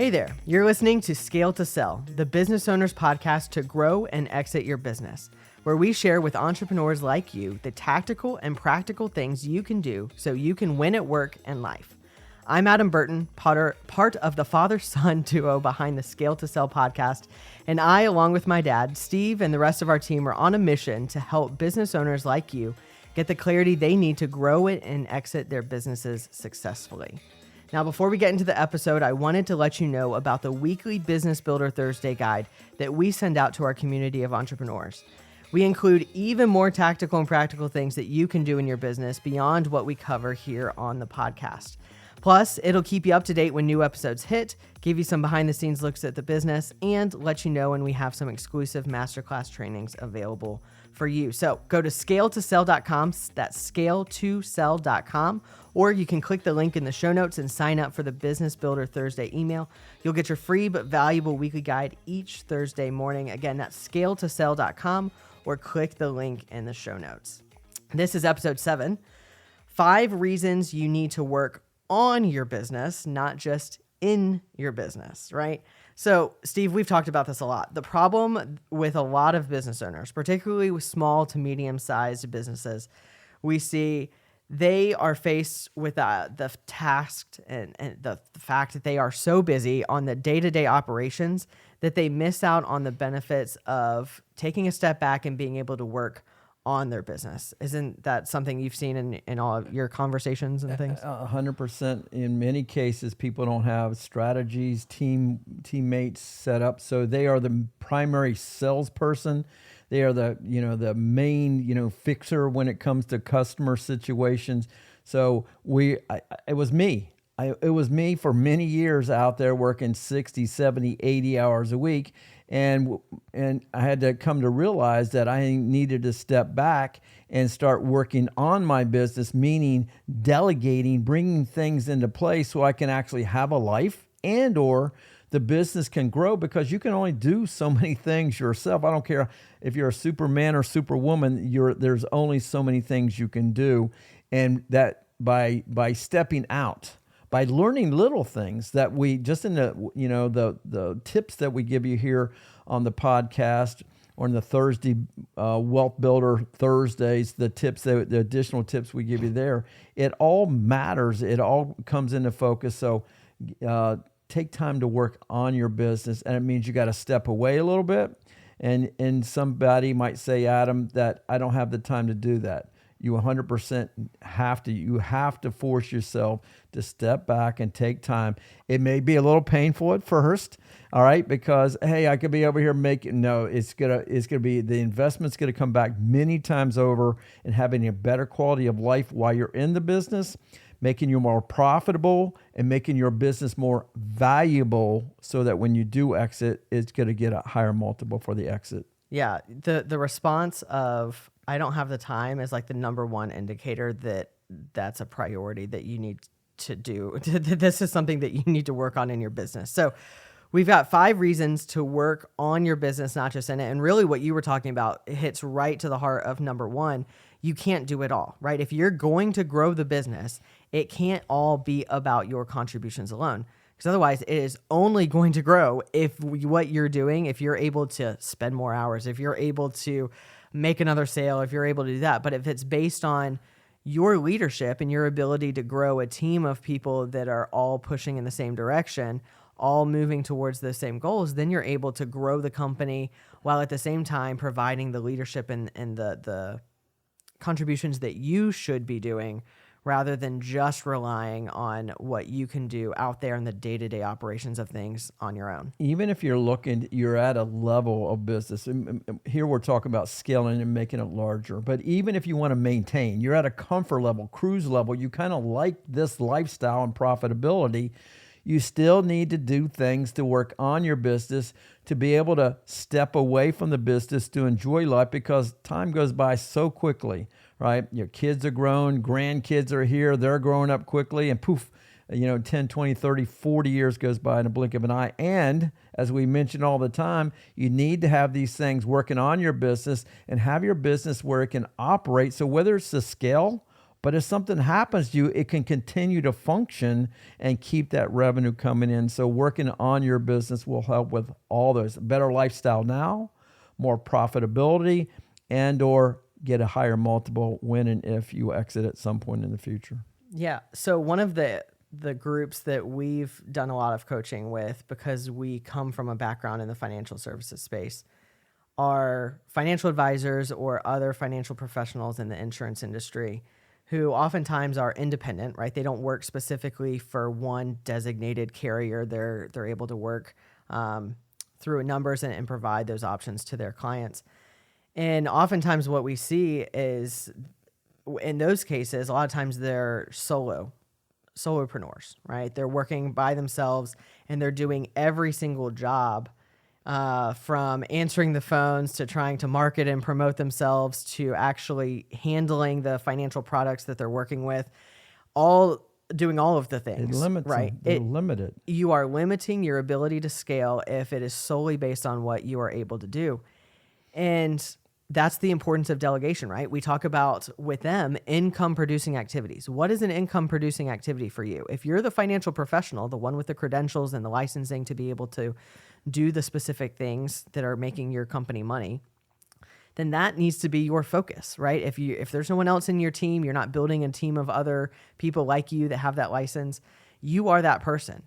Hey there, you're listening to Scale to Sell, the business owner's podcast to grow and exit your business, where we share with entrepreneurs like you the tactical and practical things you can do so you can win at work and life. I'm Adam Burton, part of the father-son duo behind the Scale to Sell podcast, and I, along with my dad, Steve, and the rest of our team are on a mission to help business owners like you get the clarity they need to grow it and exit their businesses successfully. Now, before we get into the episode, I wanted to let you know about the weekly Business Builder Thursday guide that we send out to our community of entrepreneurs. We include even more tactical and practical things that you can do in your business beyond what we cover here on the podcast. Plus, it'll keep you up to date when new episodes hit, give you some behind-the-scenes looks at the business, and let you know when we have some exclusive masterclass trainings available for you. So go to scaletosell.com, that's scaletosell.com, or you can click the link in the show notes and sign up for the Business Builder Thursday email. You'll get your free but valuable weekly guide each Thursday morning. Again, that's scaletosell.com, or click the link in the show notes. This is episode 7, 5 reasons you need to work on your business, not just in your business, right? So, Steve, we've talked about this a lot. The problem with a lot of business owners, particularly with small to medium-sized businesses, we see they are faced with the task and the fact that they are so busy on the day-to-day operations that they miss out on the benefits of taking a step back and being able to work on their business. Isn't that something you've seen in all of your conversations and things? 100%. In many cases, people don't have strategies, teammates set up. So they are the primary salesperson. They are the main, fixer when it comes to customer situations. So it was me. It was me for many years out there working 60, 70, 80 hours a week. And I had to come to realize that I needed to step back and start working on my business, meaning delegating, bringing things into place so I can actually have a life and or the business can grow, because you can only do so many things yourself. I don't care if you're a Superman or Superwoman, there's only so many things you can do. And that by stepping out, by learning little things that we just in the tips that we give you here on the podcast or in the Thursday Wealth Builder Thursdays, the additional tips we give you there, it all matters. It all comes into focus. So take time to work on your business, and it means you got to step away a little bit. And somebody might say, Adam, that I don't have the time to do that. You 100% have to. You have to force yourself to step back and take time. It may be a little painful at first, all right, because hey, I could be over here making. No, it's gonna be, the investment's gonna come back many times over, and having a better quality of life while you're in the business, making you more profitable and making your business more valuable, so that when you do exit, it's gonna get a higher multiple for the exit. Yeah, the response of I don't have the time is like the number one indicator that that's a priority that you need to do. This is something that you need to work on in your business. So we've got 5 reasons to work on your business, not just in it. And really what you were talking about hits right to the heart of number 1. You can't do it all, right? If you're going to grow the business, it can't all be about your contributions alone. Because otherwise, it is only going to grow if what you're doing, if you're able to spend more hours, if you're able to make another sale, if you're able to do that. But if it's based on your leadership and your ability to grow a team of people that are all pushing in the same direction, all moving towards the same goals, then you're able to grow the company while at the same time providing the leadership and the contributions that you should be doing, rather than just relying on what you can do out there in the day-to-day operations of things on your own. Even if you're at a level of business, here we're talking about scaling and making it larger, but even if you want to maintain, you're at a comfort level, cruise level, you kind of like this lifestyle and profitability, you still need to do things to work on your business to be able to step away from the business to enjoy life, because time goes by so quickly, right? Your kids are grown, grandkids are here, they're growing up quickly, and poof, 10, 20, 30, 40 years goes by in a blink of an eye. And as we mention all the time, you need to have these things working on your business and have your business where it can operate. So whether it's to scale But if something happens to you, it can continue to function and keep that revenue coming in. So working on your business will help with all those. Better lifestyle now, more profitability, and or get a higher multiple when and if you exit at some point in the future. Yeah. So one of the groups that we've done a lot of coaching with, because we come from a background in the financial services space, are financial advisors or other financial professionals in the insurance industry who oftentimes are independent, right? They don't work specifically for one designated carrier. They're able to work through numbers and provide those options to their clients. And oftentimes what we see is, in those cases, a lot of times they're solopreneurs, right? They're working by themselves and they're doing every single job, from answering the phones to trying to market and promote themselves to actually handling the financial products that they're working with, doing all of the things. It limits right? They're limited. You are limiting your ability to scale if it is solely based on what you are able to do. And that's the importance of delegation, right? We talk about with them income producing activities. What is an income producing activity for you? If you're the financial professional, the one with the credentials and the licensing to be able to do the specific things that are making your company money, then that needs to be your focus, right? If there's no one else in your team, you're not building a team of other people like you that have that license, you are that person.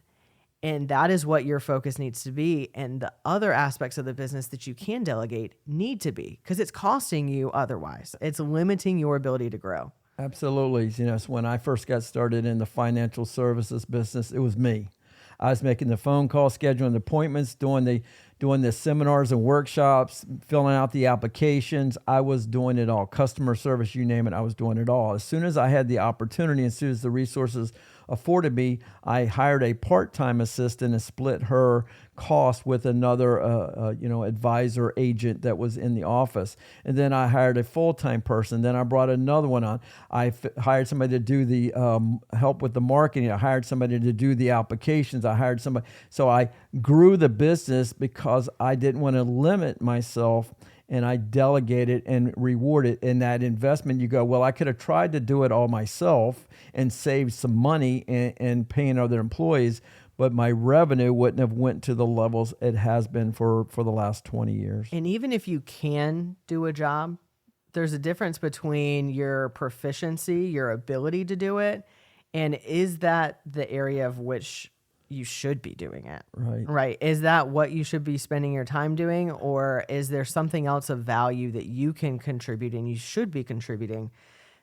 And that is what your focus needs to be. And the other aspects of the business that you can delegate need to be, because it's costing you otherwise. It's limiting your ability to grow. Absolutely. So when I first got started in the financial services business, it was me. I was making the phone calls, scheduling the appointments, doing the seminars and workshops, filling out the applications. I was doing it all. Customer service, you name it, I was doing it all. As soon as I had the opportunity, as soon as the resources afforded me, I hired a part-time assistant and split her cost with another advisor agent that was in the office. And then I hired a full-time person. Then I brought another one on. I hired somebody to do the help with the marketing. I hired somebody to do the applications. I hired somebody. So I grew the business because I didn't want to limit myself, and I delegated and rewarded. In that investment, you go, well, I could have tried to do it all myself and saved some money and paying other employees, but my revenue wouldn't have went to the levels it has been for the last 20 years. And even if you can do a job, there's a difference between your proficiency, your ability to do it, and is that the area of which you should be doing it? Right. Is that what you should be spending your time doing? Or is there something else of value that you can contribute and you should be contributing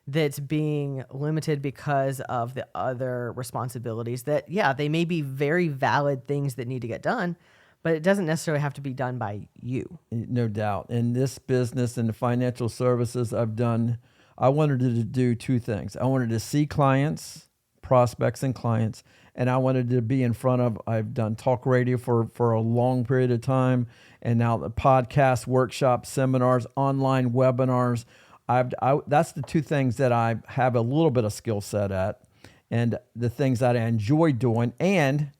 that's being limited because of the other responsibilities that, yeah, they may be very valid things that need to get done, but it doesn't necessarily have to be done by you. No doubt. In this business, in the financial services I wanted to do two things. I wanted to see clients, prospects and clients, and I wanted to be in front of, I've done talk radio for a long period of time, and now the podcast, workshops, seminars, online webinars. That's the two things that I have a little bit of skill set at, and the things that I enjoy doing. And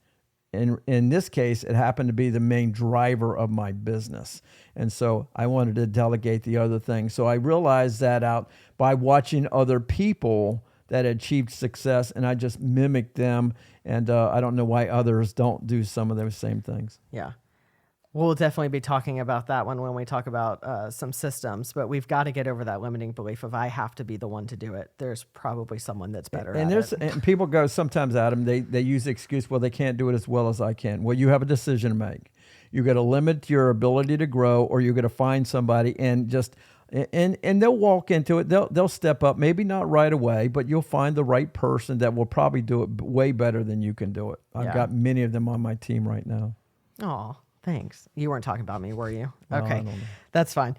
in this case, it happened to be the main driver of my business. And so I wanted to delegate the other things. So I realized that out by watching other people that achieved success, and I just mimicked them. And I don't know why others don't do some of those same things. Yeah. We'll definitely be talking about that one when we talk about some systems, but we've got to get over that limiting belief of I have to be the one to do it. There's probably someone that's better at it. And people go sometimes, Adam, they use the excuse, well, they can't do it as well as I can. Well, you have a decision to make. You got to limit your ability to grow, or you're going to find somebody and just... And they'll walk into it. They'll step up, maybe not right away, but you'll find the right person that will probably do it way better than you can do it. I've got many of them on my team right now. Oh, thanks. You weren't talking about me, were you? Okay, I don't know. That's fine.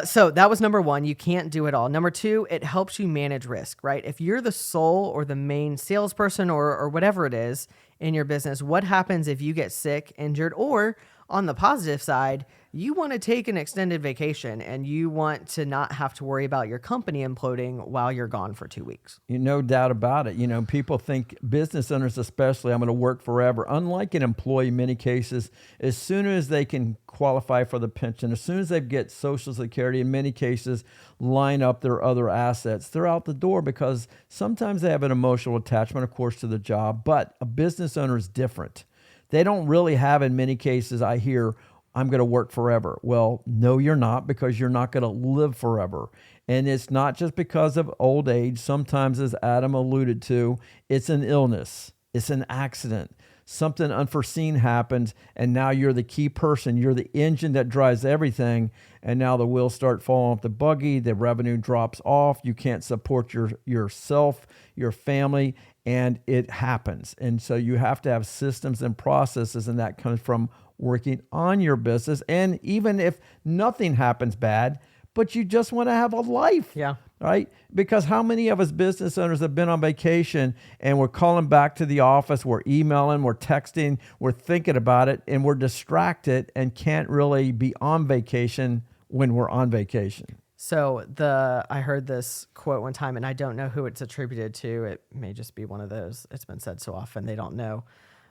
So that was number one. You can't do it all. Number two, it helps you manage risk, right? If you're the sole or the main salesperson or whatever it is in your business, what happens if you get sick, injured, or on the positive side, you want to take an extended vacation and you want to not have to worry about your company imploding while you're gone for 2 weeks. No doubt about it. People think, business owners especially, I'm going to work forever. Unlike an employee, in many cases, as soon as they can qualify for the pension, as soon as they get Social Security, in many cases, line up their other assets, they're out the door, because sometimes they have an emotional attachment, of course, to the job. But a business owner is different. They don't really have, in many cases, I hear, I'm going to work forever. Well, no, you're not, because you're not going to live forever. And it's not just because of old age. Sometimes, as Adam alluded to, it's an illness. It's an accident. Something unforeseen happens, and now you're the key person. You're the engine that drives everything, and now the wheels start falling off the buggy. The revenue drops off. You can't support yourself, your family, and it happens. And so you have to have systems and processes, and that comes from working on your business. And even if nothing happens bad, but you just want to have a life. Yeah. Right? Because how many of us business owners have been on vacation and we're calling back to the office, we're emailing, we're texting, we're thinking about it, and we're distracted and can't really be on vacation when we're on vacation. So I heard this quote one time, and I don't know who it's attributed to. It may just be one of those. It's been said so often they don't know.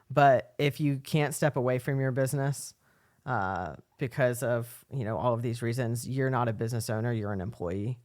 But if you can't step away from your business because of all of these reasons, you're not a business owner. You're an employee.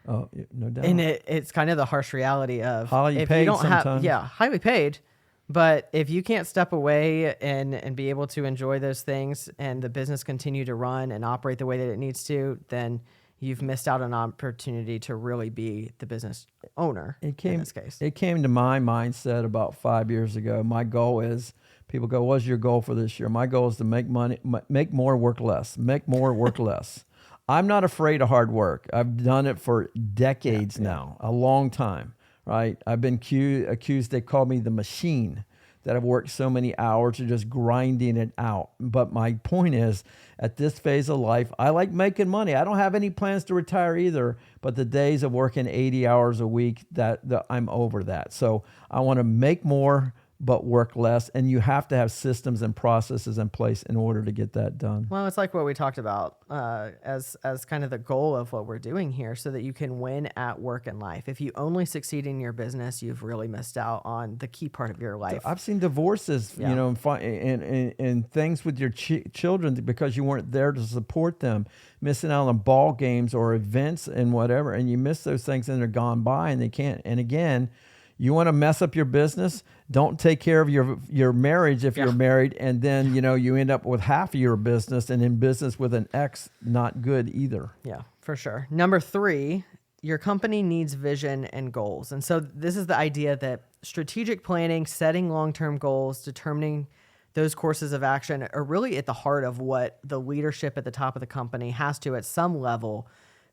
Oh, no doubt. And it's kind of the harsh reality of highly if paid you don't sometimes. highly paid. But if you can't step away and be able to enjoy those things, and the business continue to run and operate the way that it needs to, then you've missed out on an opportunity to really be the business owner in this case. It came to my mindset about 5 years ago. My goal is, people go, what's your goal for this year? My goal is to make money, make more, work less, make more, work less. I'm not afraid of hard work. I've done it for decades now, a long time, right? I've been accused, they call me the machine, that I've worked so many hours of just grinding it out. But my point is, at this phase of life, I like making money. I don't have any plans to retire either, but the days of working 80 hours a week, that I'm over that. So I want to make more, but work less. And you have to have systems and processes in place in order to get that done. Well, it's like what we talked about as kind of the goal of what we're doing here, so that you can win at work and life. If you only succeed in your business, you've really missed out on the key part of your life. I've seen divorces, and things with your children because you weren't there to support them, missing out on ball games or events and whatever, and you miss those things and they're gone by and they can't. And again, you want to mess up your business, don't take care of your marriage if you're married, and then you end up with half of your business, and in business with an X, not good either. Yeah, for sure. Number 3, your company needs vision and goals. And so this is the idea that strategic planning, setting long-term goals, determining those courses of action are really at the heart of what the leadership at the top of the company has to, at some level,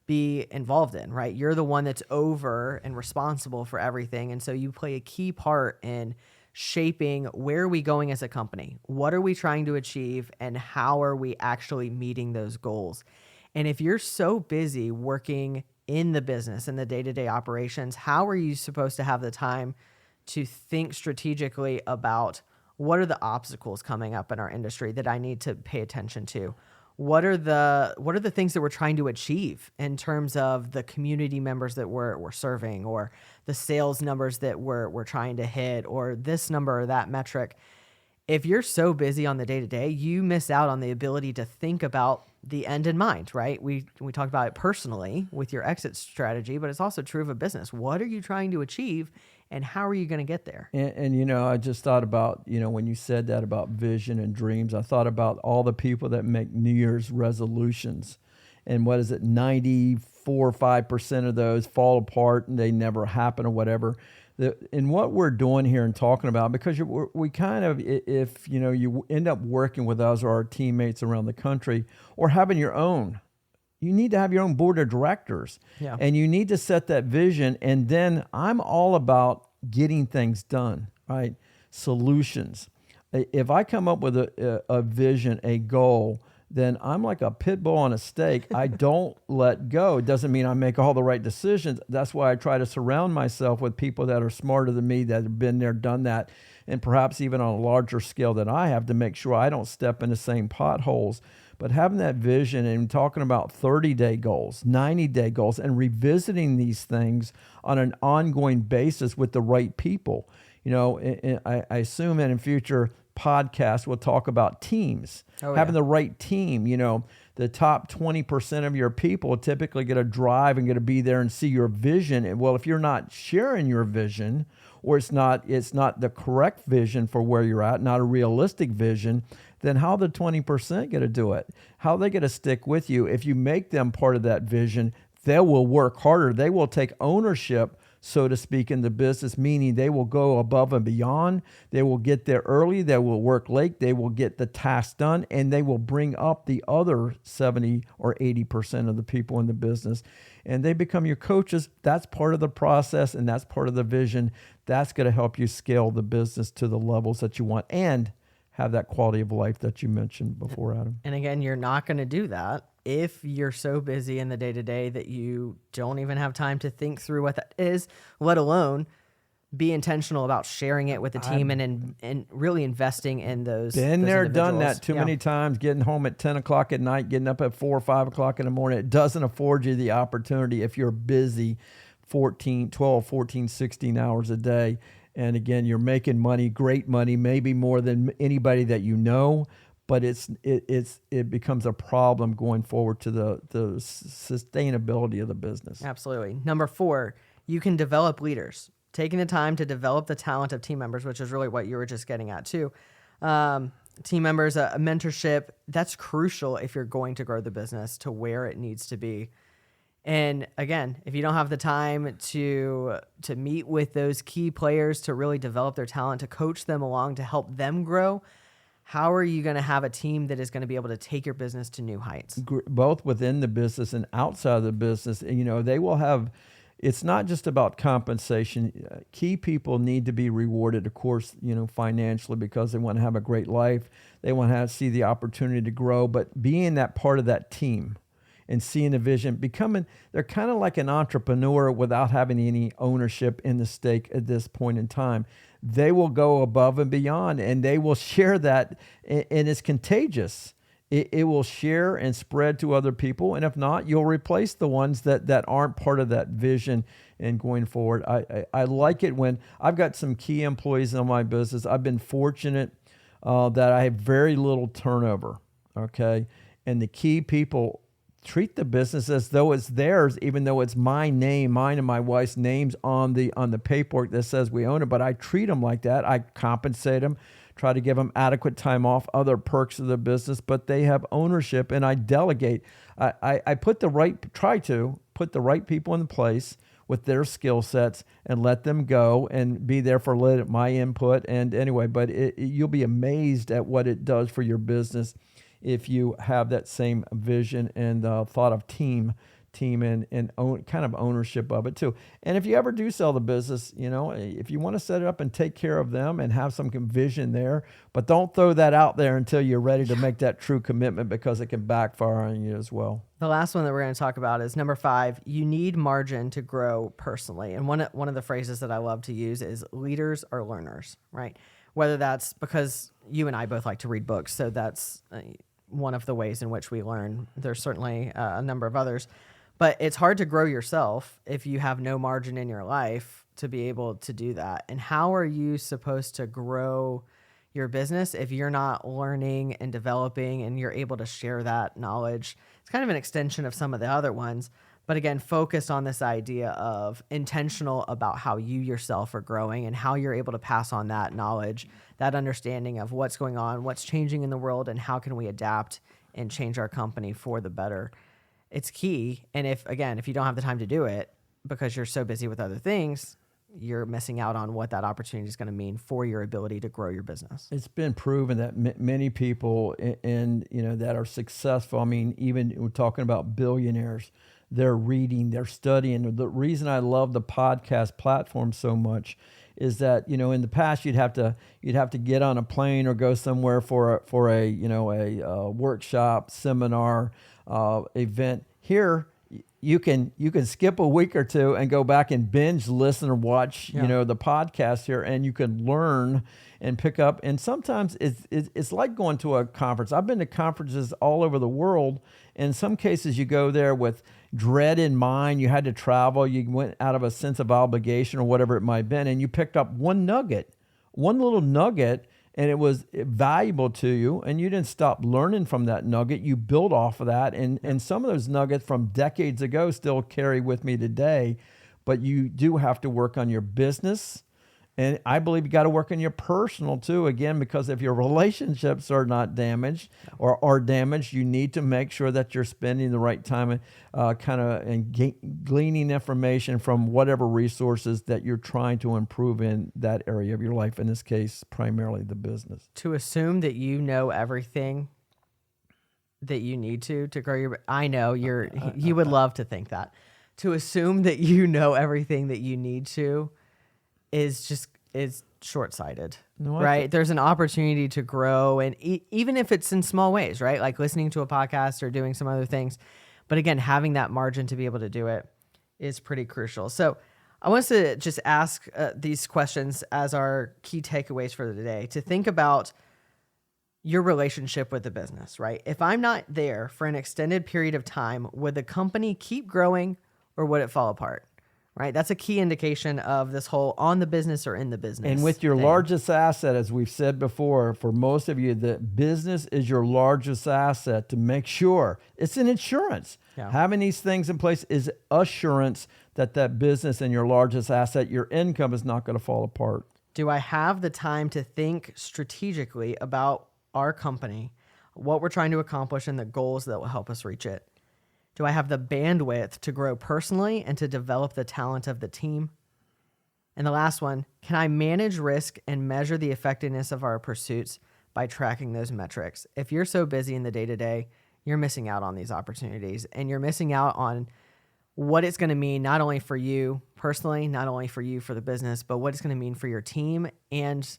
be involved in, right? You're the one that's over and responsible for everything. And so you play a key part in shaping where are we going as a company? What are we trying to achieve? And how are we actually meeting those goals? And if you're so busy working in the business and the day-to-day operations, how are you supposed to have the time to think strategically about what are the obstacles coming up in our industry that I need to pay attention to? What are the things that we're trying to achieve in terms of the community members that we're serving, or the sales numbers that we're trying to hit, or this number or that metric? If you're so busy on the day-to-day, you miss out on the ability to think about the end in mind, right? We talked about it personally with your exit strategy, but it's also true of a business. What are you trying to achieve, and how are you going to get there? And I just thought about, when you said that about vision and dreams, I thought about all the people that make New Year's resolutions. And what is it, 94-5% of those fall apart and they never happen or whatever. And what we're doing here and talking about, because we kind of, if you end up working with us or our teammates around the country, or having your own, you need to have your own board of directors. Yeah. And you need to set that vision. And then I'm all about getting things done, right? Solutions. If I come up with a vision, a goal, then I'm like a pit bull on a stake. I don't let go. It doesn't mean I make all the right decisions. That's why I try to surround myself with people that are smarter than me, that have been there, done that, and perhaps even on a larger scale than I have, to make sure I don't step in the same potholes. But having that vision and talking about 30-day goals, 90-day goals, and revisiting these things on an ongoing basis with the right people. I assume that in future podcasts we'll talk about teams, having the right team. The top 20% of your people typically get a drive and get to be there and see your vision. And well, if you're not sharing your vision, or it's not the correct vision for where you're at, not a realistic vision, then how the 20% going to do it? How are they going to stick with you? If you make them part of that vision, they will work harder. They will take ownership, so to speak, in the business, meaning they will go above and beyond. They will get there early. They will work late. They will get the task done, and they will bring up the other 70 or 80% of the people in the business, and they become your coaches. That's part of the process, and that's part of the vision. That's going to help you scale the business to the levels that you want and have that quality of life that you mentioned before, Adam. And again, you're not going to do that if you're so busy in the day-to-day that you don't even have time to think through what that is, let alone be intentional about sharing it with the team and really investing in those. Been there, done that too Yeah. many times, getting home at 10 o'clock at night, getting up at 4 or 5 o'clock in the morning. It doesn't afford you the opportunity if you're busy 12, 14, 16 hours a day. And again, you're making money, great money, maybe more than anybody that you know, but it becomes a problem going forward to the sustainability of the business. Absolutely. Number 4, you can develop leaders. Taking the time to develop the talent of team members, which is really what you were just getting at too. Team members, a mentorship, that's crucial if you're going to grow the business to where it needs to be. And again, if you don't have the time to meet with those key players, to really develop their talent, to coach them along, to help them grow, how are you going to have a team that is going to be able to take your business to new heights? Both within the business and outside of the business, they will have, it's not just about compensation. Key people need to be rewarded, of course, financially, because they want to have a great life. They want to see the opportunity to grow, but being that part of that team and seeing the vision, they're kind of like an entrepreneur without having any ownership in the stake at this point in time. They will go above and beyond, and they will share that, and it's contagious. It will share and spread to other people, and if not, you'll replace the ones that aren't part of that vision. And going forward, I like it when I've got some key employees in my business. I've been fortunate that I have very little turnover, okay? And the key people treat the business as though it's theirs, even though it's mine and my wife's names on the paperwork that says we own it. But I treat them like that. I compensate them, try to give them adequate time off, other perks of the business, but they have ownership, and I delegate. I try to put the right people in place with their skill sets and let them go and be there for my input. And anyway, but you'll be amazed at what it does for your business if you have that same vision and thought of team and kind of ownership of it too. And if you ever do sell the business, if you want to set it up and take care of them and have some vision there, but don't throw that out there until you're ready to make that true commitment, because it can backfire on you as well. The last one that we're going to talk about is number 5. You need margin to grow personally. And one of the phrases that I love to use is leaders are learners, right? Whether that's because you and I both like to read books, so that's one of the ways in which we learn. There's certainly a number of others. But it's hard to grow yourself if you have no margin in your life to be able to do that. And how are you supposed to grow your business if you're not learning and developing and you're able to share that knowledge? It's kind of an extension of some of the other ones, but again, focused on this idea of intentional about how you yourself are growing and how you're able to pass on that knowledge, that understanding of what's going on, what's changing in the world, and how can we adapt and change our company for the better. It's key. And if you don't have the time to do it because you're so busy with other things, you're missing out on what that opportunity is going to mean for your ability to grow your business. It's been proven that many people that are successful, even we're talking about billionaires, they're reading, they're studying. The reason I love the podcast platform so much is that, in the past you'd have to get on a plane or go somewhere for a workshop, seminar, event. Here, you can skip a week or two and go back and binge listen or watch, Yeah. the podcast here, and you can learn and pick up. And sometimes it's like going to a conference. I've been to conferences all over the world. In some cases, you go there with dread in mind. You had to travel. You went out of a sense of obligation or whatever it might have been, and you picked up one little nugget, and it was valuable to you, and you didn't stop learning from that nugget. You built off of that, and some of those nuggets from decades ago still carry with me today. But you do have to work on your business, and I believe you got to work on your personal too, again, because if your relationships are not damaged or are damaged, you need to make sure that you're spending the right time and gleaning information from whatever resources that you're trying to improve in that area of your life. In this case, primarily the business. To assume that you know everything that you need to grow your, I know you would love to think that. To assume that you know everything that you need to is short-sighted, right? There's an opportunity to grow, and even if it's in small ways, right? Like listening to a podcast or doing some other things. But again, having that margin to be able to do it is pretty crucial. So I want us to just ask these questions as our key takeaways for the day, to think about your relationship with the business, right? If I'm not there for an extended period of time, would the company keep growing or would it fall apart? Right? That's a key indication of this whole on the business or in the business. And with your largest asset, as we've said before, for most of you, the business is your largest asset to make sure. It's an insurance. Yeah. Having these things in place is assurance that business and your largest asset, your income, is not going to fall apart. Do I have the time to think strategically about our company, what we're trying to accomplish, and the goals that will help us reach it? Do I have the bandwidth to grow personally and to develop the talent of the team? And the last one, can I manage risk and measure the effectiveness of our pursuits by tracking those metrics? If you're so busy in the day-to-day, you're missing out on these opportunities, and you're missing out on what it's going to mean, not only for you personally, not only for you for the business, but what it's going to mean for your team and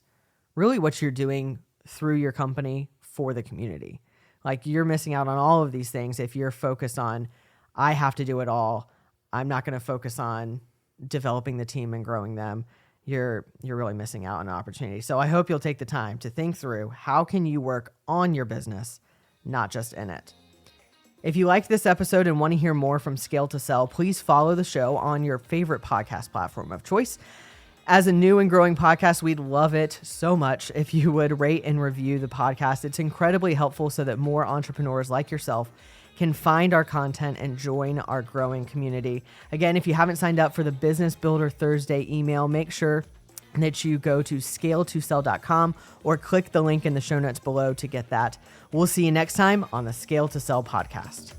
really what you're doing through your company for the community. Like, you're missing out on all of these things if you're focused on, I have to do it all. I'm not going to focus on developing the team and growing them. You're really missing out on an opportunity. So I hope you'll take the time to think through, how can you work on your business, not just in it? If you liked this episode and want to hear more from Scale to Sell, please follow the show on your favorite podcast platform of choice. As a new and growing podcast, we'd love it so much if you would rate and review the podcast. It's incredibly helpful so that more entrepreneurs like yourself can find our content and join our growing community. Again, if you haven't signed up for the Business Builder Thursday email, make sure that you go to scale2sell.com or click the link in the show notes below to get that. We'll see you next time on the Scale to Sell podcast.